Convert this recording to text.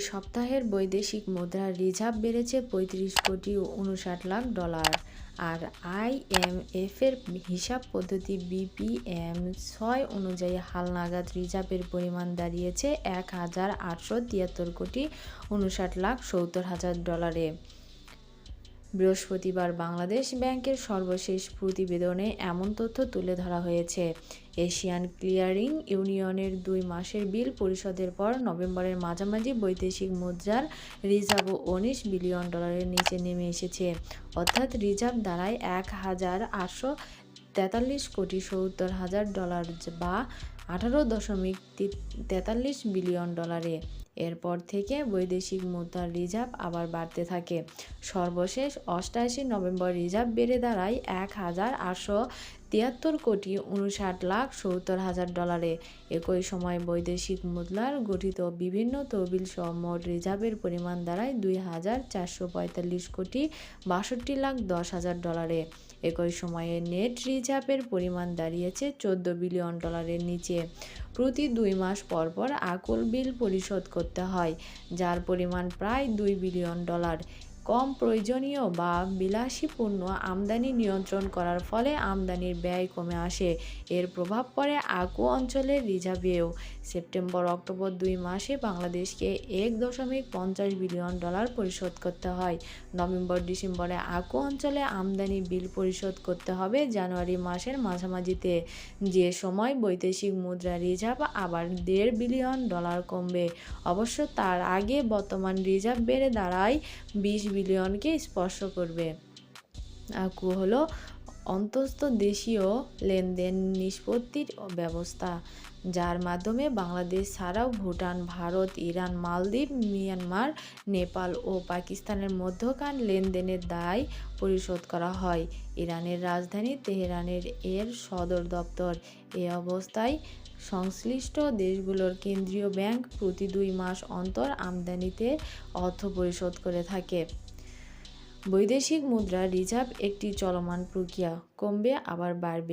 সপ্তাহের বৈদেশিক মুদ্রার রিজার্ভ বেড়েছে ৩৫,৫৯,০০,০০,০০০ আর আইএমএফের হিসাব পদ্ধতি BPM-6 অনুযায়ী হালনাগাদ রিজার্ভের পরিমাণ দাঁড়িয়েছে $১,৮৭৩,৫৯,৭০,০০০। বৃহস্পতিবার বাংলাদেশ ব্যাংকের সর্বশেষ প্রতিবেদনে এমন তথ্য তুলে ধরা হয়েছে। এশিয়ান ক্লিয়ারিং ইউনিয়নের ২ মাসের বিল পরিশোধের পর নভেম্বরের মাঝামাঝি বৈদেশিক মুদ্রার রিজার্ভ $১৯ বিলিয়ন নিচে নেমে এসেছে, অর্থাৎ রিজার্ভ দাঁড়ায় $১,৮৪৩,৭০,০০০ বা ১৮.৪৩ বিলিয়ন। এরপর থেকে বৈদেশিক মুদ্রার রিজার্ভ আবার বাড়তে থাকে। সর্বশেষ ৮৮ নভেম্বর রিজার্ভ বেড়ে দাঁড়ায় $১,৮৭৩,৫৯,৭০,০০০। একই সময় বৈদেশিক মুদ্রার গঠিত বিভিন্ন তহবিল সহ মোট রিজার্ভের পরিমাণ দাঁড়ায় $২,৪৪৫,৬২,১০,০০০। একই সময়ে নেট রিজার্ভের পরিমাণ দাঁড়িয়েছে $১৪ বিলিয়ন নিচে। প্রতি ২ মাস পর পর আকুল বিল পরিশোধ করতে হয়, যার পরিমাণ প্রায় $২ বিলিয়ন। কম প্রয়োজনীয় বা বিলাসিপূর্ণ আমদানি নিয়ন্ত্রণ করার ফলে আমদানির ব্যয় কমে আসে। এর প্রভাব পড়ে আকু অঞ্চলের রিজার্ভেও। সেপ্টেম্বর-অক্টোবর ২ মাসে বাংলাদেশকে $১.৫০ বিলিয়ন পরিশোধ করতে হয়। নভেম্বর-ডিসেম্বরে আকু অঞ্চলে আমদানি বিল পরিশোধ করতে হবে জানুয়ারি মাসের মাঝামাঝিতে, যে সময় বৈদেশিক মুদ্রা রিজার্ভ আবার $১.৫ বিলিয়ন কমবে। অবশ্য তার আগে বর্তমান রিজার্ভ বেড়ে দাঁড়ায় $২০ বিলিয়নকে স্পর্শ করবে। আকু হলো অন্তর্দেশীয় লেনদেন নিষ্পত্তির ব্যবস্থা, যার মাধ্যমে বাংলাদেশ ছাড়াও ভুটান, ভারত, ইরান, মালদ্বীপ, মিয়ানমার, নেপাল ও পাকিস্তানের মধ্যকার লেনদেনের দায় পরিশোধ করা হয়। ইরানের রাজধানী তেহরানের এর সদর দপ্তর। এ অবস্থায় সংশ্লিষ্ট দেশগুলোর কেন্দ্রীয় ব্যাংক প্রতি ২ মাস অন্তর আমদানিতে অর্থ পরিশোধ করে থাকে। বৈদেশিক মুদ্রার রিজার্ভ একটি চলমান প্রক্রিয়া, কমবে আবার বাড়বে।